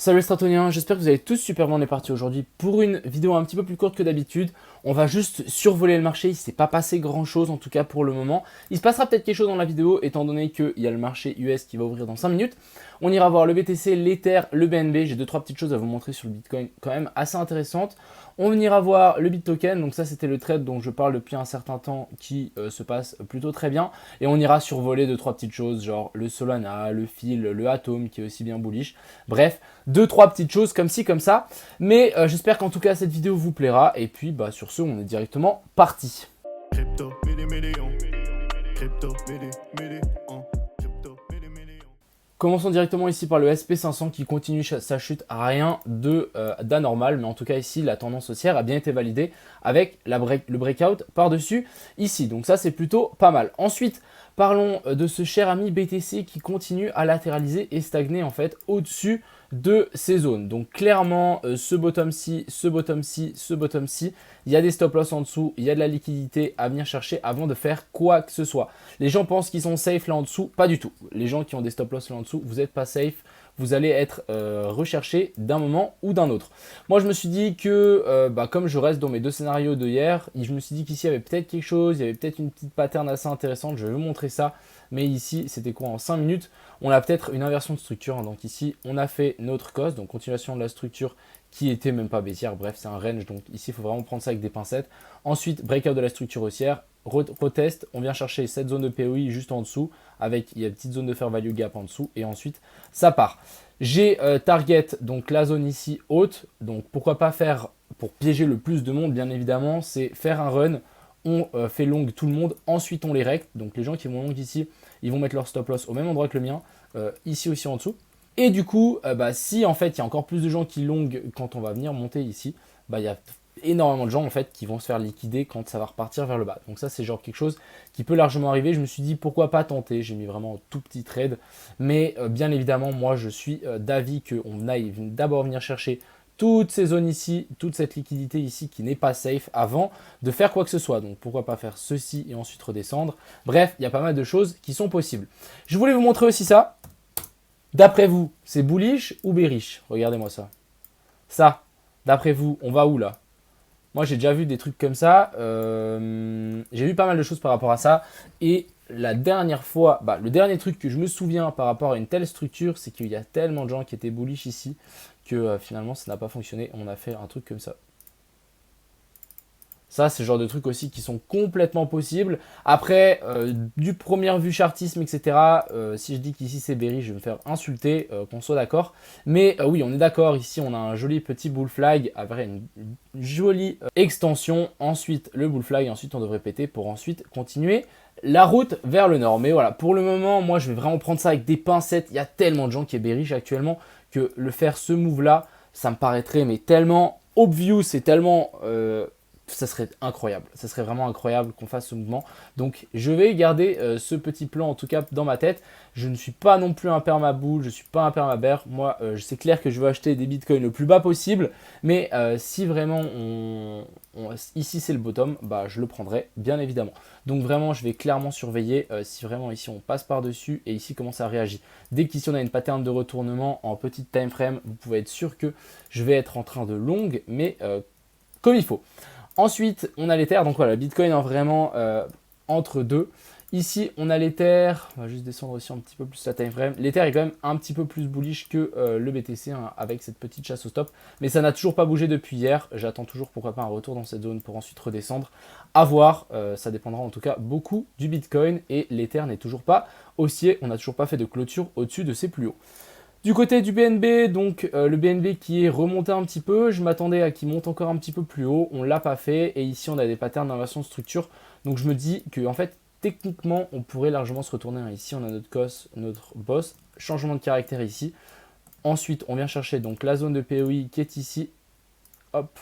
Salut Stratoniens, j'espère que vous allez tous super bien. On est parti aujourd'hui pour une vidéo un petit peu plus courte que d'habitude. On va juste survoler le marché, il ne s'est pas passé grand chose en tout cas pour le moment. Il se passera peut-être quelque chose dans la vidéo étant donné qu'il y a le marché US qui va ouvrir dans 5 minutes. On ira voir le BTC, l'Ether, le BNB. J'ai 2-3 petites choses à vous montrer sur le Bitcoin quand même assez intéressantes. On ira voir le BitToken, donc ça c'était le trade dont je parle depuis un certain temps qui se passe plutôt très bien. Et on ira survoler 2-3 petites choses genre le Solana, le Fil, le Atom qui est aussi bien bullish. Bref, 2-3 petites choses comme ci comme ça. Mais j'espère qu'en tout cas cette vidéo vous plaira. Et puis sur ce, on est directement parti. Crypto, Commençons directement ici par le SP500 qui continue sa chute à rien d'anormal, mais en tout cas ici la tendance haussière a bien été validée avec le breakout par-dessus ici. Donc ça c'est plutôt pas mal. Ensuite, parlons de ce cher ami BTC qui continue à latéraliser et stagner en fait au-dessus de ces zones. Donc clairement, ce bottom-ci, ce bottom-ci, ce bottom-ci, il y a des stop-loss en dessous, il y a de la liquidité à venir chercher avant de faire quoi que ce soit. Les gens pensent qu'ils sont safe là en dessous, pas du tout. Les gens qui ont des stop-loss là en dessous, vous n'êtes pas safe. Vous allez être recherché d'un moment ou d'un autre. Moi, je me suis dit que, comme je reste dans mes deux scénarios de hier, je me suis dit qu'ici, il y avait peut-être quelque chose, il y avait peut-être une petite pattern assez intéressante. Je vais vous montrer ça. Mais ici, c'était quoi en 5 minutes? On a peut-être une inversion de structure. Hein. Donc ici, on a fait notre cost, donc continuation de la structure qui était même pas baissière. Bref, c'est un range. Donc ici, il faut vraiment prendre ça avec des pincettes. Ensuite, breakout de la structure haussière. Retest, on vient chercher cette zone de POI juste en dessous avec il y a une petite zone de fair value gap en dessous et ensuite ça part. J'ai target, donc la zone ici haute, donc pourquoi pas faire, pour piéger le plus de monde bien évidemment, c'est faire un run, on fait long tout le monde, ensuite on les rect, donc les gens qui vont long ici, ils vont mettre leur stop loss au même endroit que le mien, ici aussi en dessous. Et du coup, si en fait il y a encore plus de gens qui long quand on va venir monter ici, il y a énormément de gens en fait qui vont se faire liquider quand ça va repartir vers le bas. Donc ça c'est genre quelque chose qui peut largement arriver. Je me suis dit pourquoi pas tenter. J'ai mis vraiment un tout petit trade. Mais bien évidemment moi je suis d'avis qu'on aille d'abord venir chercher toutes ces zones ici, toute cette liquidité ici qui n'est pas safe avant de faire quoi que ce soit. Donc pourquoi pas faire ceci et ensuite redescendre. Bref, il y a pas mal de choses qui sont possibles. Je voulais vous montrer aussi ça. D'après vous, c'est bullish ou bearish? Regardez-moi ça. Ça, d'après vous, on va où là? Moi, j'ai déjà vu des trucs comme ça. J'ai vu pas mal de choses par rapport à ça. Et la dernière fois, le dernier truc que je me souviens par rapport à une telle structure, c'est qu'il y a tellement de gens qui étaient bullish ici que finalement, ça n'a pas fonctionné. On a fait un truc comme ça. Ça, c'est le genre de trucs aussi qui sont complètement possibles. Après, du première vue chartisme, etc., si je dis qu'ici c'est bearish, je vais me faire insulter, qu'on soit d'accord. Mais oui, on est d'accord. Ici, on a un joli petit bull flag avec une jolie extension. Ensuite, le bull flag. Et ensuite, on devrait péter pour ensuite continuer la route vers le nord. Mais voilà, pour le moment, moi, je vais vraiment prendre ça avec des pincettes. Il y a tellement de gens qui est bearish actuellement que le faire ce move-là, ça me paraîtrait mais tellement obvious et tellement... ça serait incroyable, ça serait vraiment incroyable qu'on fasse ce mouvement. Donc je vais garder ce petit plan en tout cas dans ma tête. Je ne suis pas non plus un permabull, je ne suis pas un permabear. Moi, c'est clair que je veux acheter des bitcoins le plus bas possible. Mais si vraiment ici c'est le bottom, je le prendrai bien évidemment. Donc vraiment, je vais clairement surveiller si vraiment ici on passe par-dessus et ici comment ça réagit. Dès qu'ici on a une pattern de retournement en petite time frame, vous pouvez être sûr que je vais être en train de long, mais comme il faut. Ensuite, on a l'Ether. Donc voilà, Bitcoin est vraiment entre deux. Ici, on a l'Ether. On va juste descendre aussi un petit peu plus la time frame. L'Ether est quand même un petit peu plus bullish que le BTC hein, avec cette petite chasse au stop. Mais ça n'a toujours pas bougé depuis hier. J'attends toujours pourquoi pas un retour dans cette zone pour ensuite redescendre. À voir. Ça dépendra en tout cas beaucoup du Bitcoin. Et l'Ether n'est toujours pas haussier. On n'a toujours pas fait de clôture au-dessus de ses plus hauts. Du côté du BNB, donc le BNB qui est remonté un petit peu, je m'attendais à qu'il monte encore un petit peu plus haut, on ne l'a pas fait et ici on a des patterns d'inversion de structure, donc je me dis que en fait techniquement on pourrait largement se retourner, ici on a notre cos, notre boss, changement de caractère ici, ensuite on vient chercher donc la zone de POI qui est ici, hop,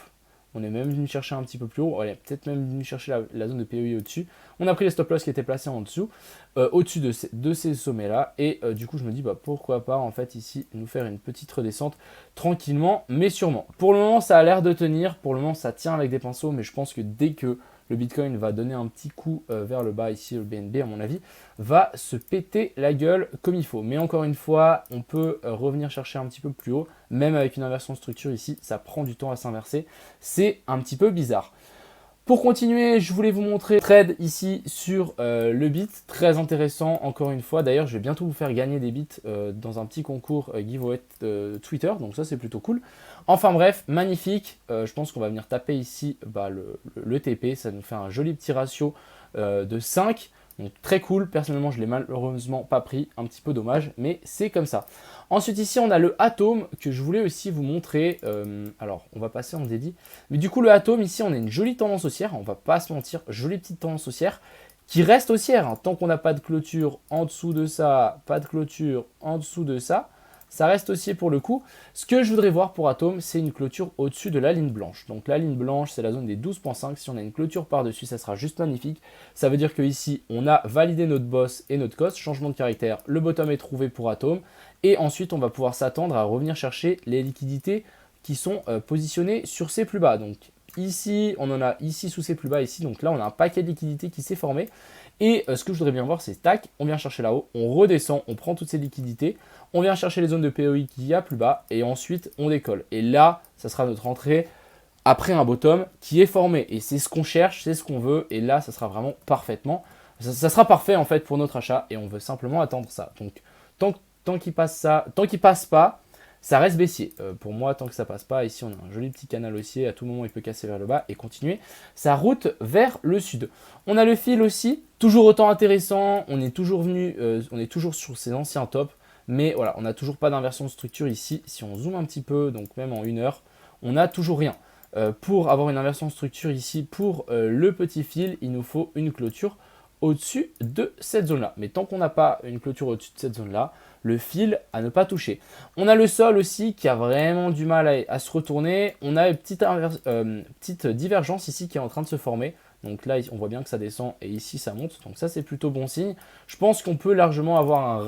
on est même venu chercher un petit peu plus haut, on est peut-être même venu chercher la zone de POI au-dessus. On a pris les stop loss qui étaient placés en dessous, au-dessus de ces sommets-là. Et du coup, je me dis, pourquoi pas en fait ici nous faire une petite redescente tranquillement, mais sûrement. Pour le moment, ça a l'air de tenir. Pour le moment, ça tient avec des pinceaux, mais je pense que dès que le Bitcoin va donner un petit coup vers le bas ici, le BNB à mon avis, va se péter la gueule comme il faut. Mais encore une fois, on peut revenir chercher un petit peu plus haut, même avec une inversion de structure ici, ça prend du temps à s'inverser. C'est un petit peu bizarre. Pour continuer, je voulais vous montrer trade ici sur le bit, très intéressant encore une fois. D'ailleurs, je vais bientôt vous faire gagner des bits dans un petit concours giveaway Twitter, donc ça c'est plutôt cool. Enfin bref, magnifique. Je pense qu'on va venir taper ici le TP, ça nous fait un joli petit ratio de 5. Donc très cool, personnellement je ne l'ai malheureusement pas pris, un petit peu dommage, mais c'est comme ça. Ensuite ici on a le Atom que je voulais aussi vous montrer, alors on va passer en délit, mais du coup le Atom ici on a une jolie tendance haussière, on va pas se mentir, jolie petite tendance haussière qui reste haussière, hein. Tant qu'on n'a pas de clôture en dessous de ça, pas de clôture en dessous de ça, ça reste haussier pour le coup. Ce que je voudrais voir pour Atom, c'est une clôture au-dessus de la ligne blanche. Donc la ligne blanche, c'est la zone des 12,5. Si on a une clôture par-dessus, ça sera juste magnifique. Ça veut dire qu'ici, on a validé notre boss et notre cost. Changement de caractère, le bottom est trouvé pour Atom. Et ensuite, on va pouvoir s'attendre à revenir chercher les liquidités qui sont positionnées sur ces plus bas. Donc ici, on en a ici sous ces plus bas ici. Donc là, on a un paquet de liquidités qui s'est formé. Et ce que je voudrais bien voir, c'est tac, on vient chercher là-haut, on redescend, on prend toutes ces liquidités, on vient chercher les zones de POI qu'il y a plus bas, et ensuite on décolle. Et là, ça sera notre entrée après un bottom qui est formé. Et c'est ce qu'on cherche, c'est ce qu'on veut, et là, ça sera vraiment parfaitement. Ça sera parfait en fait pour notre achat, et on veut simplement attendre ça. Donc, tant qu'il passe ça, tant qu'il passe pas, ça reste baissier. Pour moi, tant que ça passe pas, ici on a un joli petit canal haussier, à tout moment il peut casser vers le bas et continuer sa route vers le sud. On a le fil aussi, toujours autant intéressant, on est toujours sur ses anciens tops, mais voilà, on n'a toujours pas d'inversion de structure ici. Si on zoome un petit peu, donc même en 1 heure, on n'a toujours rien. Pour avoir une inversion de structure ici, pour le petit fil, il nous faut une clôture au-dessus de cette zone-là. Mais tant qu'on n'a pas une clôture au-dessus de cette zone-là, le fil à ne pas toucher. On a le sol aussi qui a vraiment du mal à se retourner. On a une petite divergence ici qui est en train de se former. Donc là, on voit bien que ça descend et ici, ça monte. Donc ça, c'est plutôt bon signe. Je pense qu'on peut largement avoir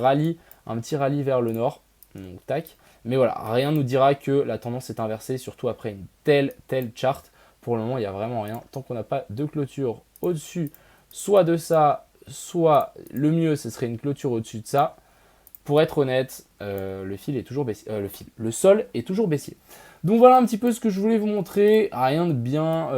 un petit rallye vers le nord. Donc tac. Mais voilà, rien ne nous dira que la tendance est inversée, surtout après une telle charte. Pour le moment, il n'y a vraiment rien. Tant qu'on n'a pas de clôture au-dessus, soit de ça, soit le mieux, ce serait une clôture au-dessus de ça. Pour être honnête, le fil est toujours baissier. Le sol est toujours baissier. Donc voilà un petit peu ce que je voulais vous montrer. Rien de bien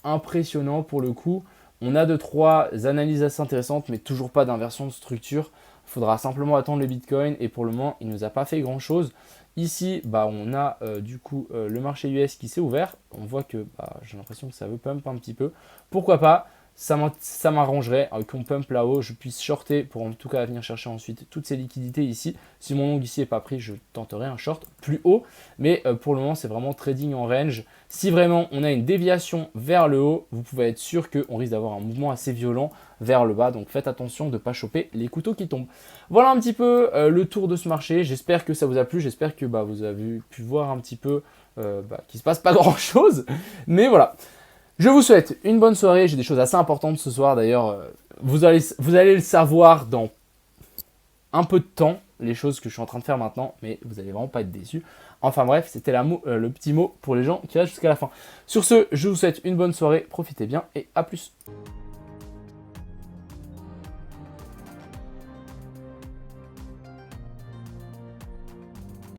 impressionnant pour le coup. On a 2-3 analyses assez intéressantes, mais toujours pas d'inversion de structure. Il faudra simplement attendre le Bitcoin et pour le moment, il ne nous a pas fait grand chose. Ici, on a du coup le marché US qui s'est ouvert. On voit que j'ai l'impression que ça veut pump un petit peu. Pourquoi pas? Ça m'arrangerait qu'on pump là-haut, je puisse shorter pour en tout cas venir chercher ensuite toutes ces liquidités ici. Si mon long ici n'est pas pris, je tenterai un short plus haut. Mais pour le moment, c'est vraiment trading en range. Si vraiment on a une déviation vers le haut, vous pouvez être sûr qu'on risque d'avoir un mouvement assez violent vers le bas. Donc faites attention de ne pas choper les couteaux qui tombent. Voilà un petit peu le tour de ce marché. J'espère que ça vous a plu. J'espère que vous avez pu voir un petit peu qu'il ne se passe pas grand-chose. Mais voilà. Je vous souhaite une bonne soirée. J'ai des choses assez importantes ce soir. D'ailleurs, vous allez le savoir dans un peu de temps, les choses que je suis en train de faire maintenant, mais vous n'allez vraiment pas être déçus. Enfin bref, c'était le petit mot pour les gens qui restent jusqu'à la fin. Sur ce, je vous souhaite une bonne soirée. Profitez bien et à plus.